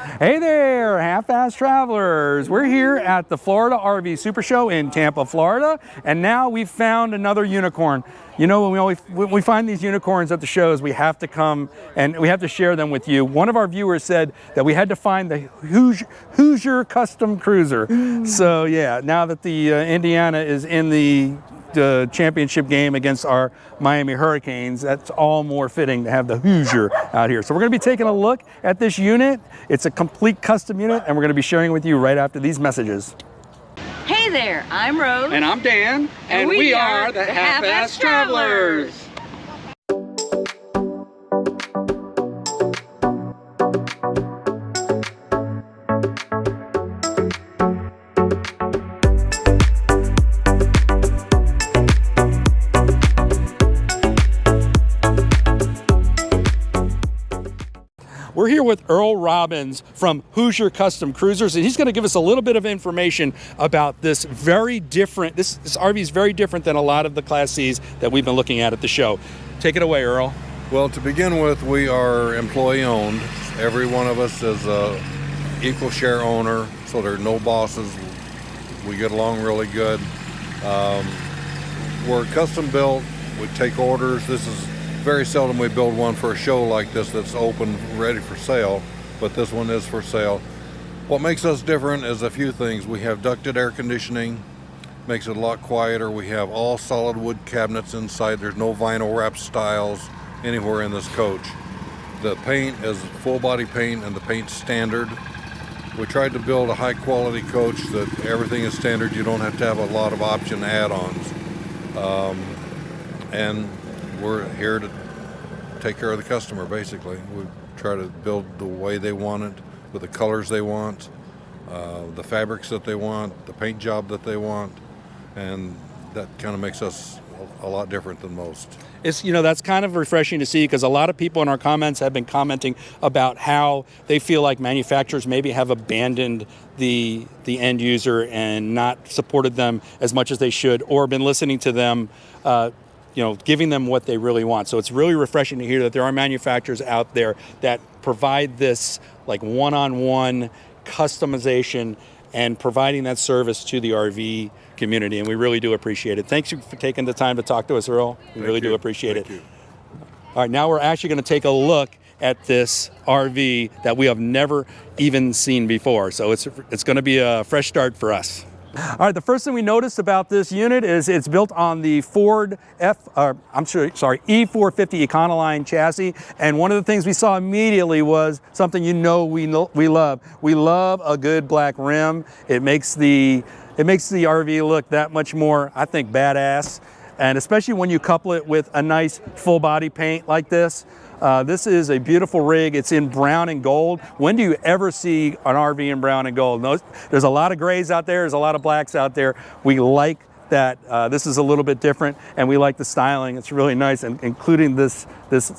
Hey there, half-ass travelers. We're here at the Florida RV Supershow in Tampa, Florida, and now we've found another unicorn. You know, when we find these unicorns at the shows, we have to come and we have to share them with you. One of our viewers said that we had to find the Hoosier Custom Cruiser. So yeah, now that the Indiana is in the championship game against our Miami Hurricanes, that's all more fitting to have the Hoosier out here. So we're going to be taking a look at this unit. It's a complete custom unit, and we're going to be sharing with you right after these messages. Hey there, I'm Rose. And I'm Dan, and we are the Half-Ass Travelers. We're here with Earl Robbins from Hoosier Custom Cruisers, and he's going to give us a little bit of information about this very different, this RV is very different than a lot of the Class Cs that we've been looking at the show. Take it away, Earl. Well, to begin with, we are employee owned. Every one of us is a equal share owner, so there are no bosses. We get along really good. We're custom built. We take orders. This is very seldom we build one for a show like this that's open, ready for sale, but this one is for sale. What makes us different is a few things. We have ducted air conditioning, makes it a lot quieter. We have all solid wood cabinets inside. There's no vinyl wrap styles anywhere in this coach. The paint is full body paint, and the paint's standard. We tried to build a high quality coach that everything is standard. You don't have to have a lot of option add-ons. And we're here to take care of the customer, basically. We try to build the way they want it, with the colors they want, the fabrics that they want, the paint job that they want, and that kind of makes us a lot different than most. It's, you know, that's kind of refreshing to see, because a lot of people in our comments have been commenting about how they feel like manufacturers maybe have abandoned the end user and not supported them as much as they should, or been listening to them you know, giving them what they really want. So it's really refreshing to hear that there are manufacturers out there that provide this like one-on-one customization and providing that service to the RV community, and we really do appreciate it. Thanks for taking the time to talk to us, Earl. We really do appreciate it. All right, now we're actually going to take a look at this RV that we have never even seen before. So it's going to be a fresh start for us. All right, the first thing we noticed about this unit is it's built on the Ford E450 Econoline chassis, and one of the things we saw immediately was something we love. We love a good black rim. It makes the RV look that much more, I think, badass, and especially when you couple it with a nice full body paint like this. This is a beautiful rig. It's in brown and gold. When do you ever see an RV in brown and gold? There's a lot of grays out there. There's a lot of blacks out there. We like that this is a little bit different, and we like the styling. It's really nice, and including this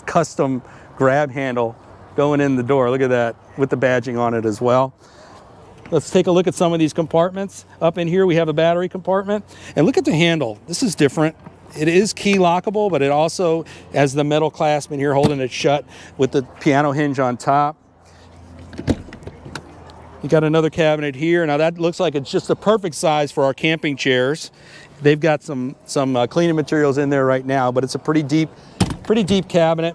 custom grab handle going in the door. Look at that, with the badging on it as well. Let's take a look at some of these compartments. Up in here we have a battery compartment, and look at the handle. This is different. It is key lockable, but it also has the metal clasp in here holding it shut with the piano hinge on top. You got another cabinet here. Now that looks like it's just the perfect size for our camping chairs. They've got some cleaning materials in there right now, but it's a pretty deep cabinet.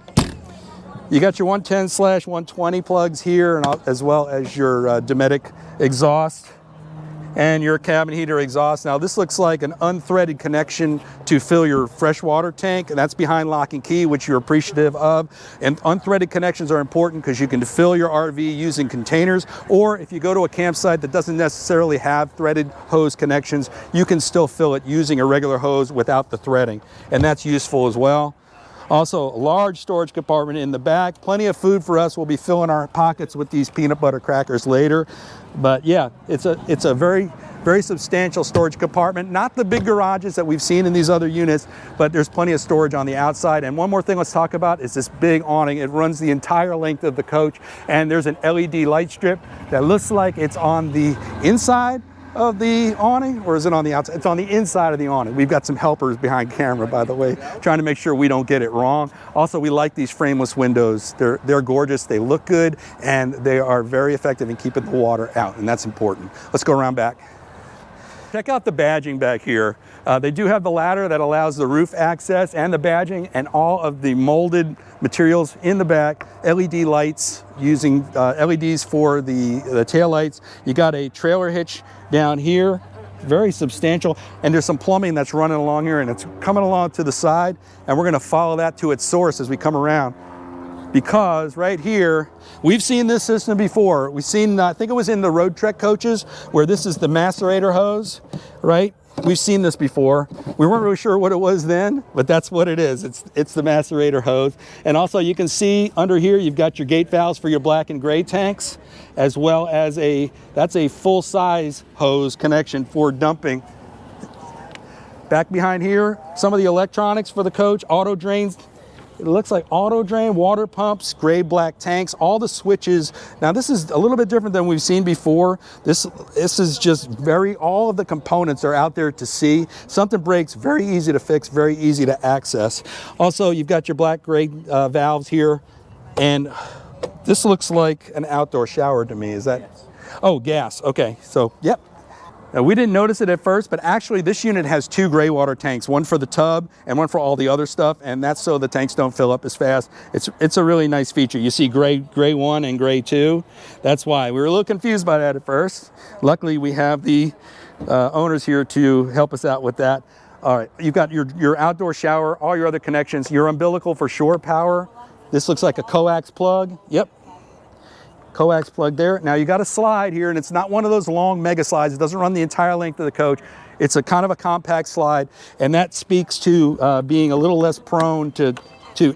You got your 110/120 plugs here, and as well as your Dometic exhaust and your cabin heater exhaust. Now this looks like an unthreaded connection to fill your freshwater tank, and that's behind lock and key, which you're appreciative of. And unthreaded connections are important because you can fill your RV using containers, or if you go to a campsite that doesn't necessarily have threaded hose connections, you can still fill it using a regular hose without the threading, and that's useful as well. Also, a large storage compartment in the back. Plenty of food for us. We'll be filling our pockets with these peanut butter crackers later. But yeah, it's a very, very substantial storage compartment. Not the big garages that we've seen in these other units, but there's plenty of storage on the outside. And one more thing let's talk about is this big awning. It runs the entire length of the coach, and there's an LED light strip that looks like it's on the inside of the awning, or is it on the outside? It's on the inside of the awning. We've got some helpers behind camera, by the way, trying to make sure we don't get it wrong. Also, we like these frameless windows. They're gorgeous, they look good, and they are very effective in keeping the water out, and that's important. Let's go around back. Check out the badging back here. They do have the ladder that allows the roof access and the badging and all of the molded materials in the back. LED lights, using LEDs for the tail lights. You got a trailer hitch down here, very substantial. And there's some plumbing that's running along here, and it's coming along to the side. And we're gonna follow that to its source as we come around. Because right here, we've seen this system before. We've seen, I think it was in the Road Trek coaches, where this is the macerator hose, right? We've seen this before. We weren't really sure what it was then, but that's what it is. It's the macerator hose. And also you can see under here, you've got your gate valves for your black and gray tanks, as well as that's a full-size hose connection for dumping. Back behind here, some of the electronics for the coach, auto drains. It looks like auto drain, water pumps, gray black tanks, all the switches. Now this is a little bit different than we've seen before. This is just all of the components are out there to see. Something breaks, very easy to fix, very easy to access. Also, you've got your black gray valves here, and this looks like an outdoor shower to me. Is that? Yes. Oh, gas, okay, so yep. Now, we didn't notice it at first, but actually this unit has 2 gray water tanks, one for the tub and one for all the other stuff, and that's so the tanks don't fill up as fast. It's a really nice feature. You see gray 1 and gray 2. That's why. We were a little confused by that at first. Luckily, we have the owners here to help us out with that. All right, you've got your outdoor shower, all your other connections, your umbilical for shore power. This looks like a coax plug. Yep. Coax plug there. Now you got a slide here, and it's not one of those long mega slides. It doesn't run the entire length of the coach. It's a kind of a compact slide, and that speaks to being a little less prone to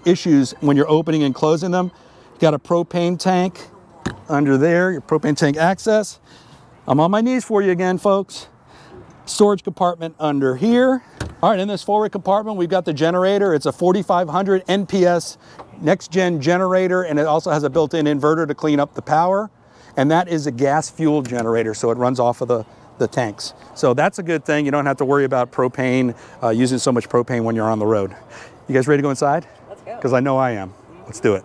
issues when you're opening and closing them. You got a propane tank under there, your propane tank access. I'm on my knees for you again, folks. Storage compartment under here. All right, in this forward compartment, we've got the generator. It's a 4500 NPS next-gen generator, and it also has a built-in inverter to clean up the power. And that is a gas-fueled generator, so it runs off of the tanks. So that's a good thing. You don't have to worry about propane, using so much propane when you're on the road. You guys ready to go inside? Let's go. Because I know I am. Let's do it.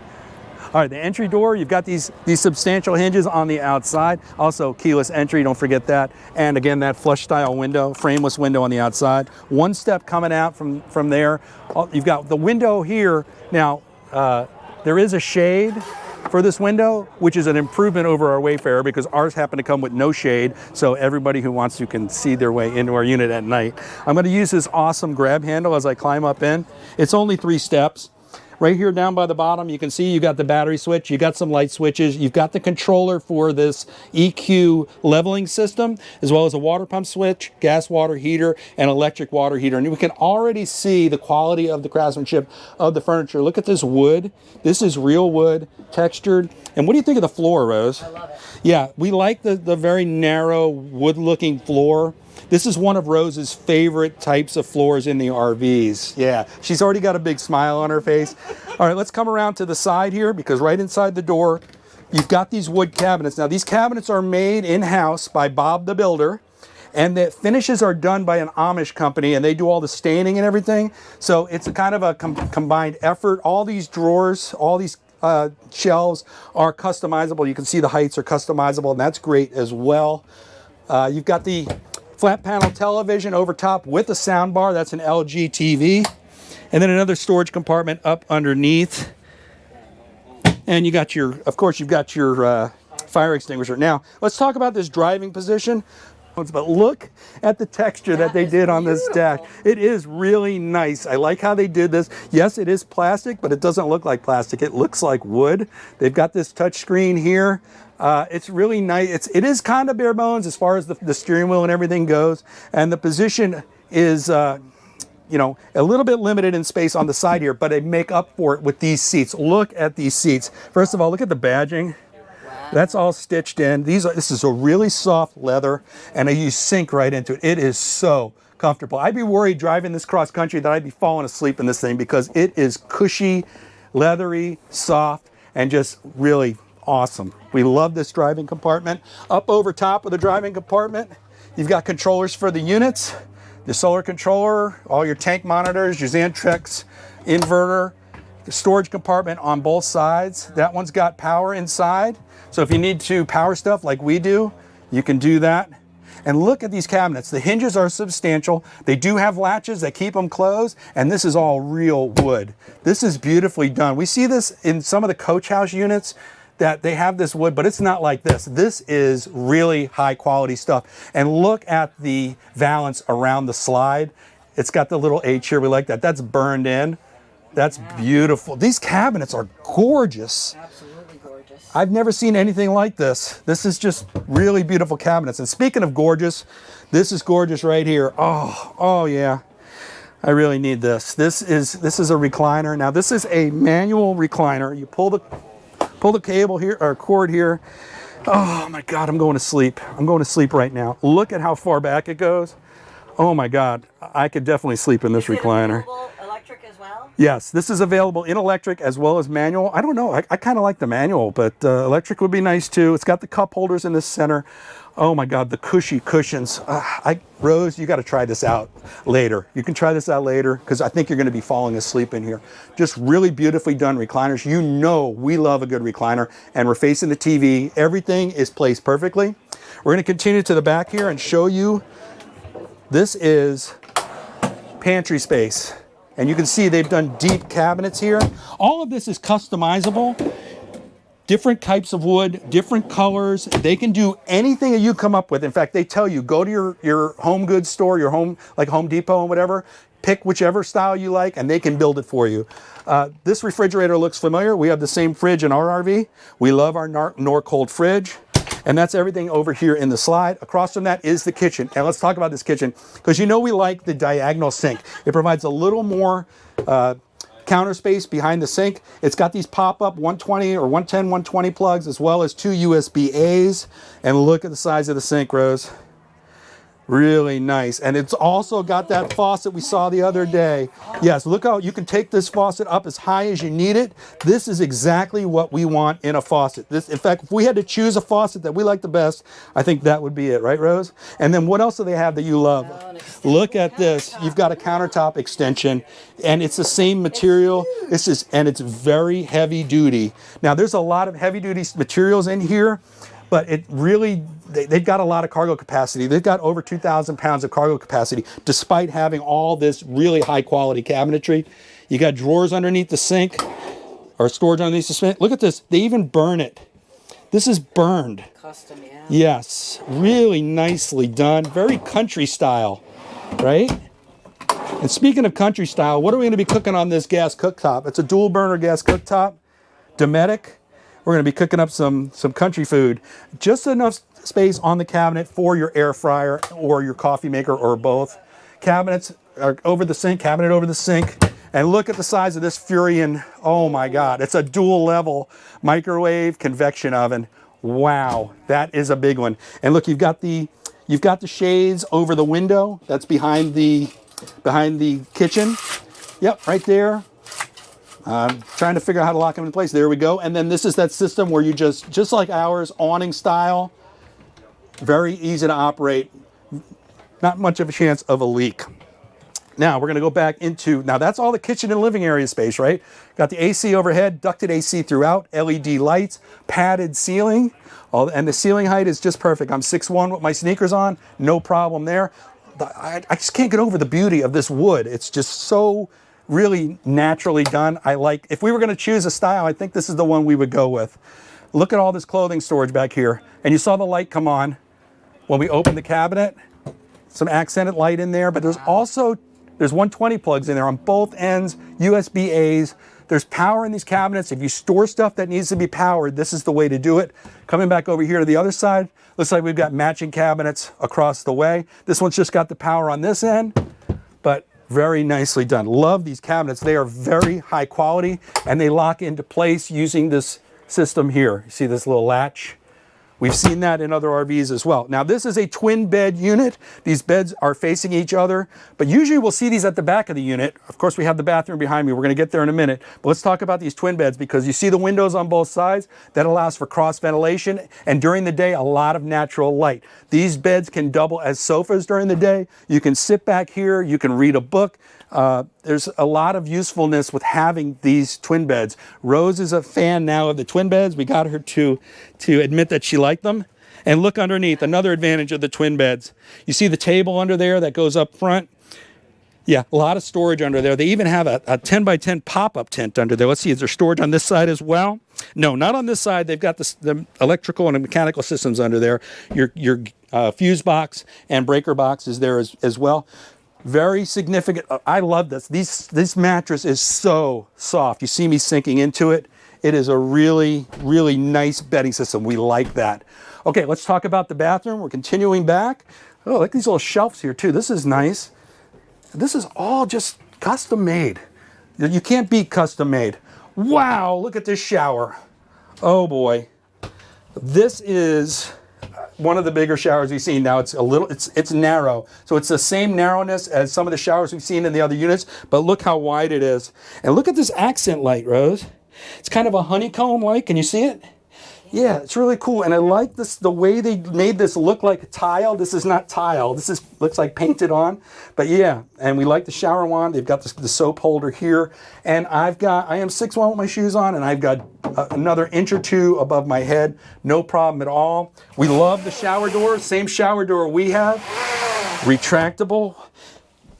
All right, the entry door, you've got these substantial hinges on the outside. Also keyless entry, don't forget that. And again, that flush style window, frameless window on the outside. One step coming out from there. You've got the window here. Now, there is a shade for this window, which is an improvement over our Wayfarer, because ours happen to come with no shade, so everybody who wants to can see their way into our unit at night. I'm gonna use this awesome grab handle as I climb up in. It's only 3 steps. Right here down by the bottom, you can see you got the battery switch, you got some light switches, you've got the controller for this EQ leveling system, as well as a water pump switch, gas water heater, and electric water heater. And we can already see the quality of the craftsmanship of the furniture. Look at this wood. This is real wood, textured. And what do you think of the floor, Rose? I love it. Yeah, we like the very narrow wood-looking floor. This is one of Rose's favorite types of floors in the RVs. Yeah, she's already got a big smile on her face. All right, let's come around to the side here, because right inside the door, you've got these wood cabinets. Now, these cabinets are made in-house by Bob the Builder, and the finishes are done by an Amish company, and they do all the staining and everything. So it's a kind of a combined effort. All these drawers, all these shelves are customizable. You can see the heights are customizable, and that's great as well. You've got the flat panel television over top with a sound bar. That's an LG TV. And then another storage compartment up underneath. And you got of course, you've got your fire extinguisher. Now, let's talk about this driving position. But look at the texture that they did on this dash. It is really nice. I like how they did this. Yes, it is plastic, but it doesn't look like plastic. It looks like wood. They've got this touch screen here. It's really nice. It is kind of bare bones as far as the steering wheel and everything goes. And the position is, you know, a little bit limited in space on the side here, but they make up for it with these seats. Look at these seats. First of all, look at the badging. That's all stitched in. This is a really soft leather, and you sink right into it. It is so comfortable. I'd be worried driving this cross country that I'd be falling asleep in this thing, because it is cushy, leathery, soft, and just really awesome. We love this driving compartment. Up over top of the driving compartment, You've got controllers for the units, the solar controller, all your tank monitors, your Xantrex inverter, the storage compartment on both sides. That one's got power inside. So if you need to power stuff like we do, you can do that. And look at these cabinets. The hinges are substantial. They do have latches that keep them closed, and this is all real wood. This is beautifully done. We see this in some of the coach house units that they have this wood, but it's not like this. This is really high quality stuff. And look at the valance around the slide. It's got the little H here. We like that. That's burned in. That's beautiful. These cabinets are gorgeous. Absolutely gorgeous. I've never seen anything like this. This is just really beautiful cabinets. And speaking of gorgeous, this is gorgeous right here. Oh yeah. I really need this. This is a recliner. Now this is a manual recliner. You pull the cable here or cord here. Oh my God, I'm going to sleep. I'm going to sleep right now. Look at how far back it goes. Oh my God, I could definitely sleep in this recliner. Electric as well? Yes, this is available in electric as well as manual. I don't know, I kind of like the manual, but electric would be nice too. It's got the cup holders in the center. Oh my God, the cushy cushions. Rose, you got to try this out later. You can try this out later because I think you're going to be falling asleep in here. Just really beautifully done recliners. You know we love a good recliner, and we're facing the TV. Everything is placed perfectly. We're going to continue to the back here and show you. This is pantry space. And you can see they've done deep cabinets here. All of this is customizable. Different types of wood, different colors. They can do anything that you come up with. In fact, they tell you, go to your home goods store, your home, like Home Depot and whatever, pick whichever style you like, and they can build it for you. This refrigerator looks familiar. We have the same fridge in our RV. We love our Norcold fridge. And that's everything over here in the slide. Across from that is the kitchen. And let's talk about this kitchen, because you know we like the diagonal sink. It provides a little more counter space behind the sink. It's got these pop-up 120 or 110, 120 plugs, as well as 2 USB-As. And look at the size of the sink, Rose. Really nice. And it's also got that faucet we saw the other day. Yes, look how you can take this faucet up as high as you need it. This is exactly what we want in a faucet. This, in fact, if we had to choose a faucet that we like the best, I think that would be it, right, Rose? And then what else do they have that you love? Look at this. You've got a countertop extension, and it's the same material. And it's very heavy duty. Now, there's a lot of heavy duty materials in here, but it really, they've got a lot of cargo capacity. They've got over 2,000 pounds of cargo capacity, despite having all this really high quality cabinetry. You got drawers underneath the sink, or storage underneath the sink. Look at this, they even burn it. This is burned. Custom, yeah. Yes, really nicely done. Very country style, right? And speaking of country style, what are we gonna be cooking on this gas cooktop? It's a dual burner gas cooktop, Dometic. We're going to be cooking up some country food. Just enough space on the cabinet for your air fryer or your coffee maker or both. Cabinets are over the sink, cabinet over the sink. And look at the size of this Furion. Oh my God, it's a dual level microwave convection oven. Wow, that is a big one. And look, you've got the shades over the window. That's behind the kitchen. Yep, right there. Trying to figure out how to lock them in place. There we go. And then this is that system where you just like ours, awning style, very easy to operate, not much of a chance of a leak. Now we're going to go back into, now that's all the kitchen and living area space, right? Got the AC overhead, ducted AC throughout, LED lights, padded ceiling, and the ceiling height is just perfect. I'm 6'1" with my sneakers on, no problem there. I just can't get over the beauty of this wood. It's just so really naturally done. I like, if we were going to choose a style, I think this is the one we would go with. Look at all this clothing storage back here. And you saw the light come on when we opened the cabinet. Some accented light in there, but there's 120 plugs in there on both ends, USB-As. There's power in these cabinets. If you store stuff that needs to be powered, this is the way to do it. Coming back over here to the other side, looks like we've got matching cabinets across the way. This one's just got the power on this end, but very nicely done. Love these cabinets. They are very high quality, and they lock into place using this system here. You see this little latch? We've seen that in other RVs as well. Now this is a twin bed unit. These beds are facing each other, but usually we'll see these at the back of the unit. Of course, we have the bathroom behind me. We're gonna get there in a minute, but let's talk about these twin beds because you see the windows on both sides. That allows for cross ventilation, and during the day, a lot of natural light. These beds can double as sofas during the day. You can sit back here, you can read a book. There's a lot of usefulness with having these twin beds. Rose is a fan now of the twin beds. We got her to admit that she liked them. And look underneath, another advantage of the twin beds. You see the table under there that goes up front? Yeah, a lot of storage under there. They even have a 10 by 10 pop-up tent under there. Let's see, is there storage on this side as well? No, not on this side. They've got the electrical and mechanical systems under there. Your fuse box and breaker box is there as well. Very significant. I love this. This mattress is so soft. You see me sinking into it. It is a really, really nice bedding system. We like that. Okay, let's talk about the bathroom. We're continuing back. Oh, look at these little shelves here too. This is nice. This is all just custom made. You can't beat custom made. Wow, look at this shower. Oh boy. This is one of the bigger showers we've seen. Now it's narrow. So it's the same narrowness as some of the showers we've seen in the other units, but look how wide it is. And look at this accent light, Rose. It's kind of a honeycomb light. Can you see it? Yeah, it's really cool. And I like this, the way they made this look like tile. This is not tile. Looks like painted on. But yeah, and we like the shower wand. They've got the soap holder here. And I am 6'1" with my shoes on, and I've got another inch or two above my head. No problem at all. We love the shower door. Same shower door we have. Retractable.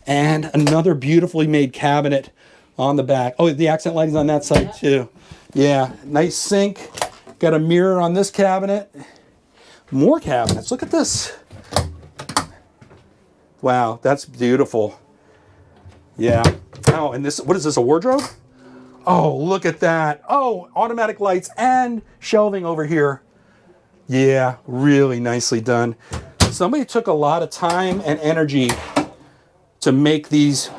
And another beautifully made cabinet on the back. Oh, the accent lighting's on that side too. Yeah, nice sink. Got a mirror on this cabinet. More cabinets. Look at this. Wow, that's beautiful. Yeah. Oh, and this, what is this, a wardrobe? Oh, look at that. Oh, automatic lights and shelving over here. Yeah, really nicely done. Somebody took a lot of time and energy to make these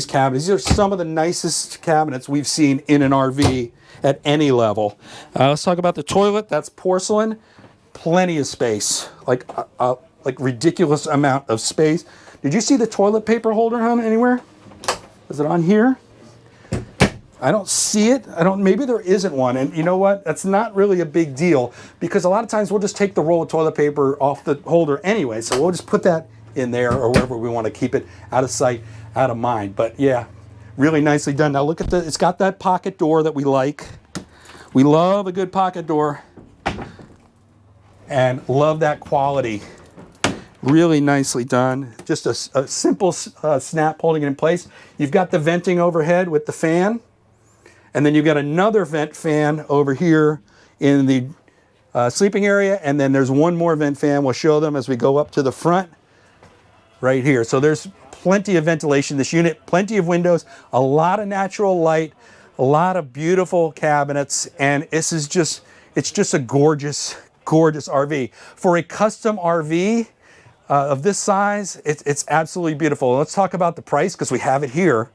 cabinets. These are some of the nicest cabinets we've seen in an RV at any level. Let's talk about the toilet. That's porcelain. Plenty of space, like ridiculous amount of space. Did you see the toilet paper holder, hon, anywhere? Is it on here? I don't see it. Maybe there isn't one. And you know what? That's not really a big deal because a lot of times we'll just take the roll of toilet paper off the holder anyway. So we'll just put that in there or wherever we want to keep it, out of sight, out of mind. But yeah, really nicely done. Now look at it's got that pocket door that we like. We love a good pocket door and love that quality. Really nicely done. Just a simple snap holding it in place. You've got the venting overhead with the fan, and then you've got another vent fan over here in the sleeping area, and then there's one more vent fan. We'll show them as we go up to the front right here. So there's plenty of ventilation in this unit, plenty of windows, a lot of natural light, a lot of beautiful cabinets, and it's just a gorgeous, gorgeous RV. For a custom RV of this size, it's absolutely beautiful. Let's talk about the price because we have it here.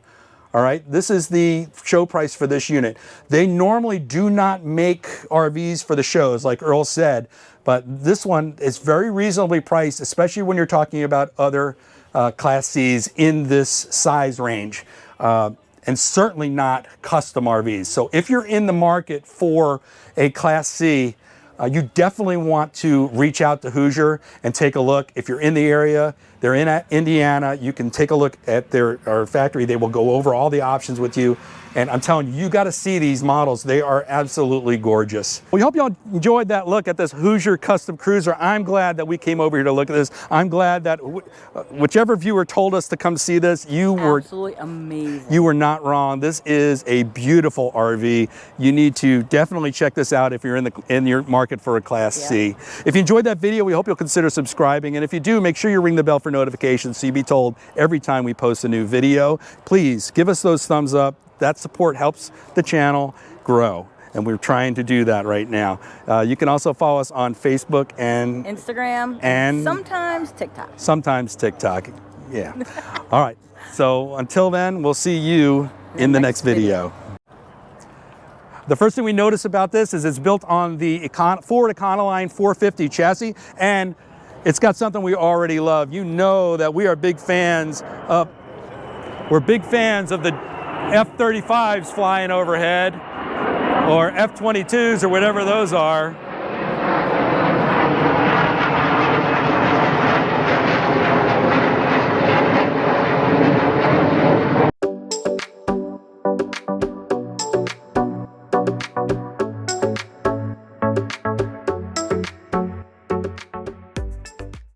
All right, this is the show price for this unit. They normally do not make RVs for the shows, like Earl said, but this one is very reasonably priced, especially when you're talking about other Class Cs in this size range, and certainly not custom RVs. So if you're in the market for a Class C, you definitely want to reach out to Hoosier and take a look. If you're in the area, they're in Indiana, you can take a look at their factory. They will go over all the options with you. And I'm telling you, you got to see these models. They are absolutely gorgeous. We hope y'all enjoyed that look at this Hoosier Custom Cruiser. I'm glad that we came over here to look at this. I'm glad that whichever viewer told us to come see this, you were absolutely amazing. You were not wrong. This is a beautiful RV. You need to definitely check this out if you're in your market for a Class C. If you enjoyed that video, we hope you'll consider subscribing. And if you do, make sure you ring the bell for notifications so you'll be told every time we post a new video. Please give us those thumbs up. That support helps the channel grow, and we're trying to do that right now. You can also follow us on Facebook and Instagram, and sometimes TikTok. Sometimes TikTok, yeah. All right, so until then, we'll see you in the next video. The first thing we notice about this is it's built on the Ford Econoline 450 chassis, and it's got something we already love. You know that we are big fans of, we're big fans of the F35s flying overhead, or F22s or whatever those are.